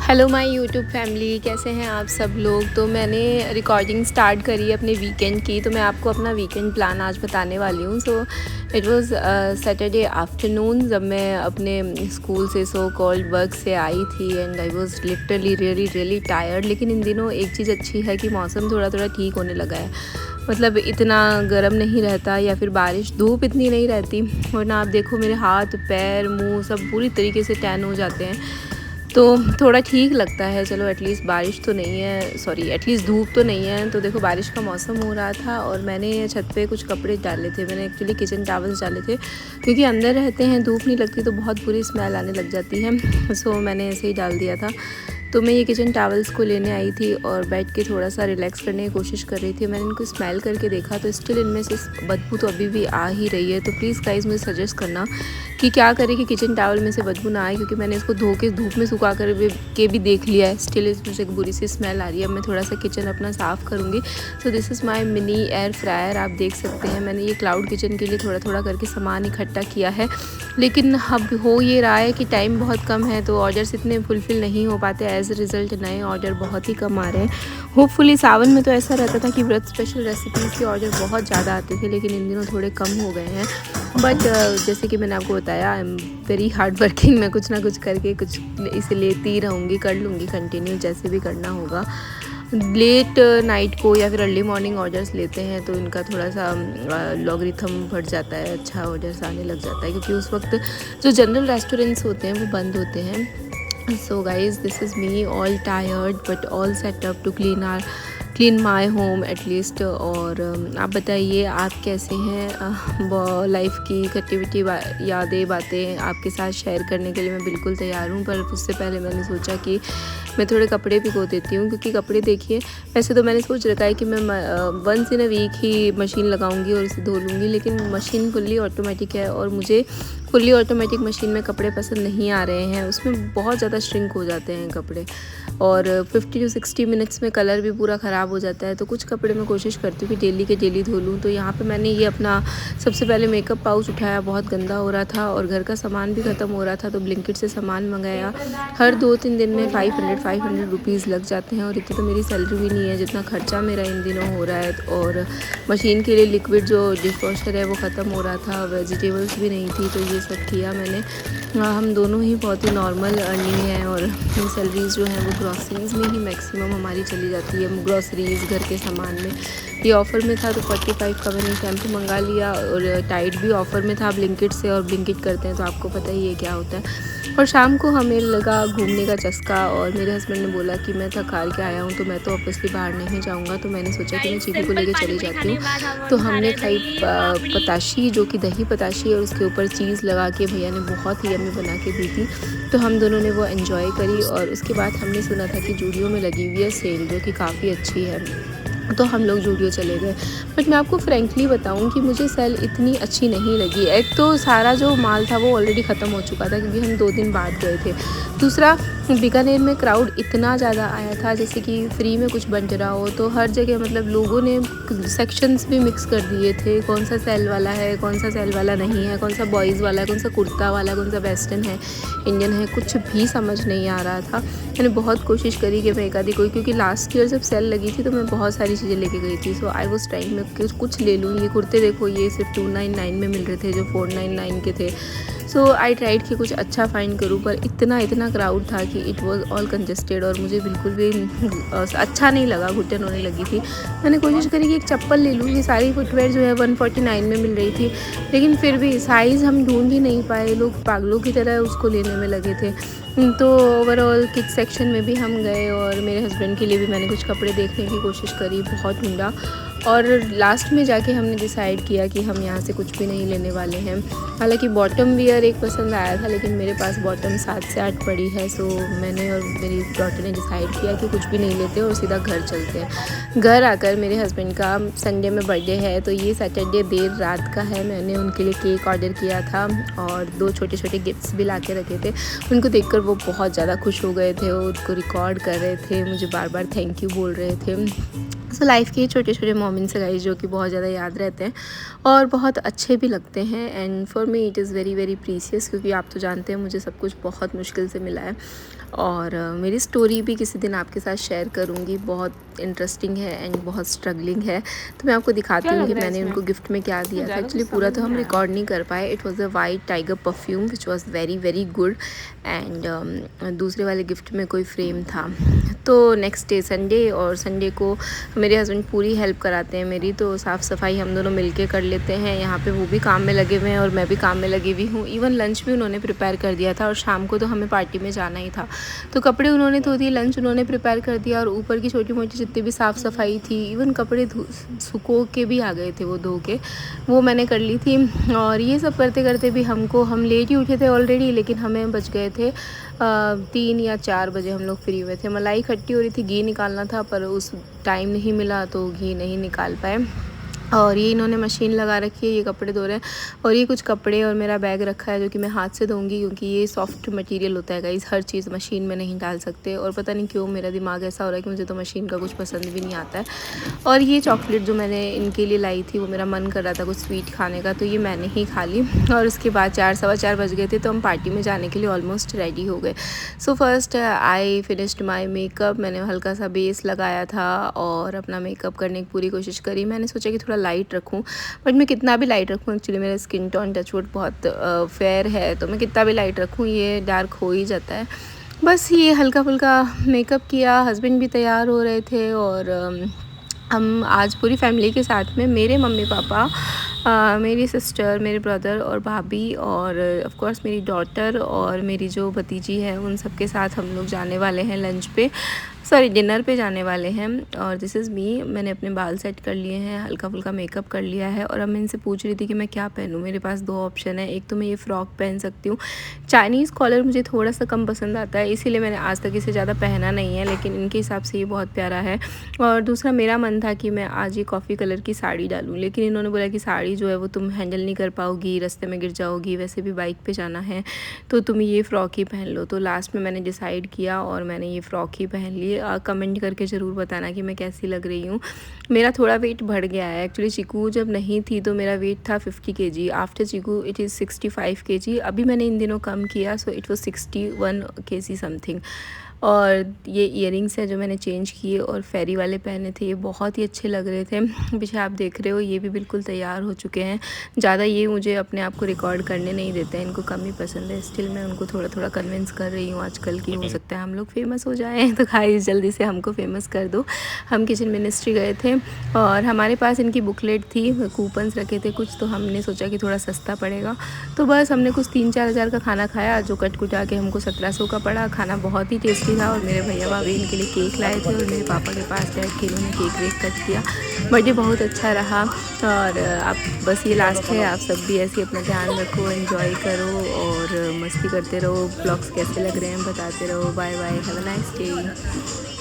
Hello my YouTube family, कैसे हैं आप सब लोग। तो मैंने रिकॉर्डिंग स्टार्ट करी अपने वीकेंड की, तो मैं आपको अपना वीकेंड प्लान आज बताने वाली हूँ। So it was Saturday afternoon, जब मैं अपने स्कूल से सो कॉल्ड वर्क से आई थी and I was literally really tired. लेकिन इन दिनों एक चीज़ अच्छी है कि मौसम थोड़ा थोड़ा ठीक होने लगा है, मतलब इतना गर्म नहीं रहता या फिर बारिश धूप इतनी नहीं रहती। वरना आप देखो मेरे हाथ पैर मुंह सब पूरी तरीके से टैन हो जाते हैं, तो थोड़ा ठीक लगता है। चलो एटलीस्ट बारिश तो नहीं है, सॉरी एटलीस्ट धूप तो नहीं है। तो देखो बारिश का मौसम हो रहा था और मैंने छत पे कुछ कपड़े डाले थे। मैंने एक्चुअली किचन टॉवल्स डाले थे, क्योंकि अंदर रहते हैं धूप नहीं लगती तो बहुत बुरी स्मेल आने लग जाती है। सो मैंने ऐसे ही डाल दिया था। तो मैं ये किचन टॉवल्स को लेने आई थी और बैठ के थोड़ा सा रिलैक्स करने की कोशिश कर रही थी। मैंने इनको स्मेल करके देखा तो स्टिल इनमें से बदबू तो अभी भी आ ही रही है। तो प्लीज़ गाइस मुझे सजेस्ट करना कि क्या करें कि किचन टॉवल में से बदबू ना आए, क्योंकि मैंने इसको धो के धूप में सुखा कर भी देख लिया है, स्टिल इसमें से एक बुरी सी स्मेल आ रही है। अब मैं थोड़ा सा किचन अपना साफ़ करूँगी। So this is my mini air fryer, आप देख सकते हैं। मैंने ये क्लाउड किचन के लिए थोड़ा थोड़ा करके सामान इकट्ठा किया है, लेकिन अब हो ये रहा है कि टाइम बहुत कम है तो ऑर्डर्स इतने फुलफ़िल नहीं हो पाते। एज़ अ रिज़ल्ट नए ऑर्डर बहुत ही कम आ रहे हैं। होपफुली सावन में तो ऐसा रहता था कि व्रत स्पेशल रेसिपीज़ के ऑर्डर बहुत ज़्यादा आते थे, लेकिन इन दिनों थोड़े कम हो गए हैं। बट जैसे कि मैंने आपको बताया, I am very hard working. मैं कुछ ना कुछ करके कुछ इसे लेती रहूँगी, कर लूँगी कंटिन्यू, जैसे भी करना होगा। लेट नाइट को या फिर अर्ली मॉर्निंग ऑर्डर्स लेते हैं तो इनका थोड़ा सा लॉगरिथम बढ़ जाता है, अच्छा ऑर्डर्स आने लग जाता है, क्योंकि उस वक्त जो जनरल रेस्टोरेंट्स होते हैं वो बंद होते हैं। So guys, this is me all tired but all set up to clean my home at least। और आप बताइए आप कैसे हैं। लाइफ की खट्टी यादें बातें आपके साथ शेयर करने के लिए मैं बिल्कुल तैयार हूँ, पर उससे पहले मैंने सोचा कि मैं थोड़े कपड़े भिगो देती हूँ, क्योंकि कपड़े देखिए, वैसे तो मैंने सोच रखा है कि मैं वंस इन अ वीक ही मशीन लगाऊंगी और इसे धो लूँगी, लेकिन मशीन फुल्ली ऑटोमेटिक है और मुझे फुल्ली ऑटोमेटिक मशीन में कपड़े पसंद नहीं आ रहे हैं। उसमें बहुत ज़्यादा श्रिंक हो जाते हैं कपड़े और 50 to 60 मिनट्स में कलर भी पूरा ख़राब हो जाता है। तो कुछ कपड़े मैं कोशिश करती हूँ कि डेली के डेली धो लूँ। तो यहाँ पे मैंने ये अपना सबसे पहले मेकअप पाउच उठाया, बहुत गंदा हो रहा था और घर का सामान भी ख़त्म हो रहा था, तो ब्लिंकिट से सामान मंगाया। हर 2-3 दिन में 500 रुपीज़ लग जाते हैं और इतनी तो मेरी सैलरी भी नहीं है जितना खर्चा मेरा इन दिनों हो रहा है। और मशीन के लिए लिक्विड जो डिश वॉशर है वो ख़त्म हो रहा था, वेजिटेबल्स भी नहीं थी, तो ये सब किया मैंने। हम दोनों ही बहुत ही नॉर्मल अर्निंग है और सैलरीज़ जो हैं वो ग्रॉसरीज़ में ही मैक्सिमम हमारी चली जाती है। ग्रॉसरीज़ घर के सामान में ये ऑफ़र में था तो 45 का मैंने शैम्पू मंगा लिया और टाइड भी ऑफ़र में था ब्लिंकिट से, और ब्लिंकिट करते हैं तो आपको पता ही है क्या होता है। और शाम को हमें लगा घूमने का चस्का और मेरे हस्बैंड ने बोला कि मैं थक हार के आया हूँ तो मैं तो ऑब्वियसली बाहर नहीं जाऊँगा, तो मैंने सोचा कि मैं चीकू को लेके चली जाती हूँ। तो हमने खाई पताशी, जो कि दही पताशी, और उसके ऊपर चीज़ लगा के भैया ने बहुत ही यम्मी बना के दी थी, तो हम दोनों ने वो एंजॉय करी। और उसके बाद हमने सुना था कि जूडियो में लगी हुई है सेल, जो कि काफ़ी अच्छी है, तो हम लोग जूडियो चले गए। बट मैं आपको फ्रैंकली बताऊं कि मुझे सेल इतनी अच्छी नहीं लगी। एक तो सारा जो माल था वो ऑलरेडी ख़त्म हो चुका था, क्योंकि हम 2 दिन बाद गए थे। दूसरा, बीकानेर में क्राउड इतना ज़्यादा आया था, जैसे कि फ्री में कुछ बंट रहा हो, तो हर जगह मतलब लोगों ने सेक्शंस भी मिक्स कर दिए थे, कौन सा सेल वाला है, कौन सा सेल वाला नहीं है, कौन सा बॉयज़ वाला है, कौन सा कुर्ता वाला है, कौन सा वेस्टर्न है, इंडियन है, कुछ भी समझ नहीं आ रहा था। मैंने बहुत कोशिश करी कि मैं एक आधी कोई, क्योंकि लास्ट ईयर जब सेल लगी थी तो मैं बहुत सारी चीज़ें लेके गई थी। सो आई वाज ट्राइंग में कुछ ले लूँ। ये कुर्ते देखो, ये सिर्फ 299 में मिल रहे थे जो 499 के थे। सो आई ट्राइड कि कुछ अच्छा फाइंड करूँ, पर इतना क्राउड था कि इट वाज ऑल कंजस्टेड और मुझे बिल्कुल भी अच्छा नहीं लगा, घुटन होने लगी थी। मैंने कोशिश करी कि एक चप्पल ले लूँ, ये सारी फुटवेयर जो है 149 में मिल रही थी, लेकिन फिर भी साइज़ हम ढूंढ ही नहीं पाए, लोग पागलों की तरह उसको लेने में लगे थे। तो ओवरऑल किड्स सेक्शन में भी हम गए और मेरे हस्बैंड के लिए भी मैंने कुछ कपड़े देखने की कोशिश करी, बहुत ढूंढा और लास्ट में जाके हमने डिसाइड किया कि हम यहाँ से कुछ भी नहीं लेने वाले हैं। हालांकि बॉटम वियर एक पसंद आया था, लेकिन मेरे पास बॉटम 7 से 8 पड़ी है। सो मैंने और मेरी डॉटर ने डिसाइड किया कि कुछ भी नहीं लेते और सीधा घर चलते हैं। घर आकर मेरे हस्बैंड का संडे में बर्थडे है, तो ये सैटरडे देर रात का है। मैंने उनके लिए केक ऑर्डर किया था और 2 छोटे छोटे गिफ्ट्स भी ला के रखे थे। उनको देखकर वो बहुत ज़्यादा खुश हो गए थे, वो उसको रिकॉर्ड कर रहे थे, मुझे बार बार थैंक यू बोल रहे थे। सो लाइफ़ के छोटे छोटे मोमेंट्स है गाइस, जो कि बहुत ज़्यादा याद रहते हैं और बहुत अच्छे भी लगते हैं। And for me it is very precious, क्योंकि आप तो जानते हैं मुझे सब कुछ बहुत मुश्किल से मिला है। और मेरी स्टोरी भी किसी दिन आपके साथ शेयर करूँगी, बहुत इंटरेस्टिंग है एंड बहुत स्ट्रगलिंग है। तो मैं आपको दिखाती हूँ कि मैंने उनको गिफ्ट में क्या दिया था। एक्चुअली पूरा तो हम रिकॉर्ड नहीं कर पाए। It was a white tiger perfume which was very very good and दूसरे वाले गिफ्ट में कोई फ्रेम था। तो नेक्स्ट डे संडे, और संडे को मेरे हस्बैंड पूरी हेल्प कराते हैं मेरी, तो साफ़ सफाई हम दोनों मिलके कर लेते हैं। यहाँ पे वो भी काम में लगे हुए हैं और मैं भी काम में लगी हुई हूँ। इवन लंच भी उन्होंने प्रिपेयर कर दिया था और शाम को तो हमें पार्टी में जाना ही था, तो कपड़े उन्होंने धो दिए, लंच उन्होंने प्रिपेयर कर दिया और ऊपर की छोटी मोटी जितनी भी साफ़ सफाई थी, इवन कपड़े सुखो के भी आ गए थे वो धो के, वो मैंने कर ली थी। और ये सब करते करते भी हम लेट ही उठे थे ऑलरेडी, लेकिन हमें बच गए थे 3 या 4 बजे हम लोग फ्री हुए थे। मलाई खट्टी हो रही थी, घी निकालना था पर उस टाइम नहीं मिला तो घी नहीं निकाल पाए। और ये इन्होंने मशीन लगा रखी है, ये कपड़े धो रहे हैं। और ये कुछ कपड़े और मेरा बैग रखा है जो कि मैं हाथ से धोऊंगी, क्योंकि ये सॉफ्ट मटेरियल होता है गाइस, हर चीज़ मशीन में नहीं डाल सकते। और पता नहीं क्यों मेरा दिमाग ऐसा हो रहा है कि मुझे तो मशीन का कुछ पसंद भी नहीं आता है। और ये चॉकलेट जो मैंने इनके लिए लाई थी, वो मेरा मन कर रहा था कुछ स्वीट खाने का, तो ये मैंने ही खा ली। और उसके बाद 4 सवा 4 बज गए थे, तो हम पार्टी में जाने के लिए ऑलमोस्ट रेडी हो गए। So first I finished my makeup. मैंने हल्का सा बेस लगाया था और अपना मेकअप करने की पूरी कोशिश करी। मैंने सोचा कि थोड़ा लाइट रखूं, बट मैं कितना भी लाइट रखूं, एक्चुअली मेरा स्किन टोन टचवुड बहुत फेयर है, तो मैं कितना भी लाइट रखूं ये डार्क हो ही जाता है। बस ये हल्का फुल्का मेकअप किया। हस्बैंड भी तैयार हो रहे थे और हम आज पूरी फैमिली के साथ में, मेरे मम्मी पापा, मेरी सिस्टर, मेरे ब्रदर और भाभी और ऑफ कोर्स मेरी डॉटर और मेरी जो भतीजी है, उन सब के साथ हम लोग जाने वाले हैं लंच पे, सॉरी डिनर पे जाने वाले हैं। और दिस इज़ मी। मैंने अपने बाल सेट कर लिए हैं, हल्का फुल्का मेकअप कर लिया है। और अब मैं इनसे पूछ रही थी कि मैं क्या पहनूं। मेरे पास 2 ऑप्शन है, एक तो मैं ये फ़्रॉक पहन सकती हूँ। चाइनीज़ कॉलर मुझे थोड़ा सा कम पसंद आता है, इसीलिए मैंने आज तक इसे ज़्यादा पहना नहीं है, लेकिन इनके हिसाब से ये बहुत प्यारा है। और दूसरा मेरा मन था कि मैं आज ये कॉफ़ी कलर की साड़ी डालूँ, लेकिन इन्होंने बोला कि साड़ी जो है वो तुम हैंडल नहीं कर पाओगी, रास्ते में गिर जाओगी, वैसे भी बाइक पे जाना है, तो तुम ये फ़्रॉक ही पहन लो। तो लास्ट में मैंने डिसाइड किया और मैंने ये फ़्रॉक ही पहन ली। कमेंट करके ज़रूर बताना कि मैं कैसी लग रही हूँ। मेरा थोड़ा वेट बढ़ गया है एक्चुअली। चीकू जब नहीं थी तो मेरा वेट था 50 kg, after Chiku it is 65 kg। अभी मैंने इन दिनों कम किया, so it was 61 kg something. और ये इयरिंग्स हैं जो मैंने चेंज किए और फेरी वाले पहने थे, ये बहुत ही अच्छे लग रहे थे। पीछे आप देख रहे हो ये भी बिल्कुल तैयार हो चुके हैं। ज़्यादा ये मुझे अपने आप को रिकॉर्ड करने नहीं देते हैं, इनको कम ही पसंद है। स्टिल मैं उनको थोड़ा थोड़ा कन्विंस कर रही हूँ आजकल की हो सकता है हम लोग फेमस हो जाएँ, तो गाइस जल्दी से हमको फेमस कर दो। हम किचन मिनिस्ट्री गए थे और हमारे पास इनकी बुकलेट थी, कूपन्स रखे थे कुछ, तो हमने सोचा कि थोड़ा सस्ता पड़ेगा, तो बस हमने कुछ 3-4 हज़ार का खाना खाया, जो कट कुटा के हमको 1700 का पड़ा। खाना बहुत ही टेस्टी था और मेरे भैया भाभी इनके लिए केक लाए थे और मेरे पापा के पास बैठ के इन्होंने केक वेक कट किया। बर्थडे बहुत अच्छा रहा। और आप बस ये लास्ट है, आप सब भी ऐसे अपना ध्यान रखो, एंजॉय करो और मस्ती करते रहो। ब्लॉग्स कैसे लग रहे हैं बताते रहो। Bye bye, have a nice day.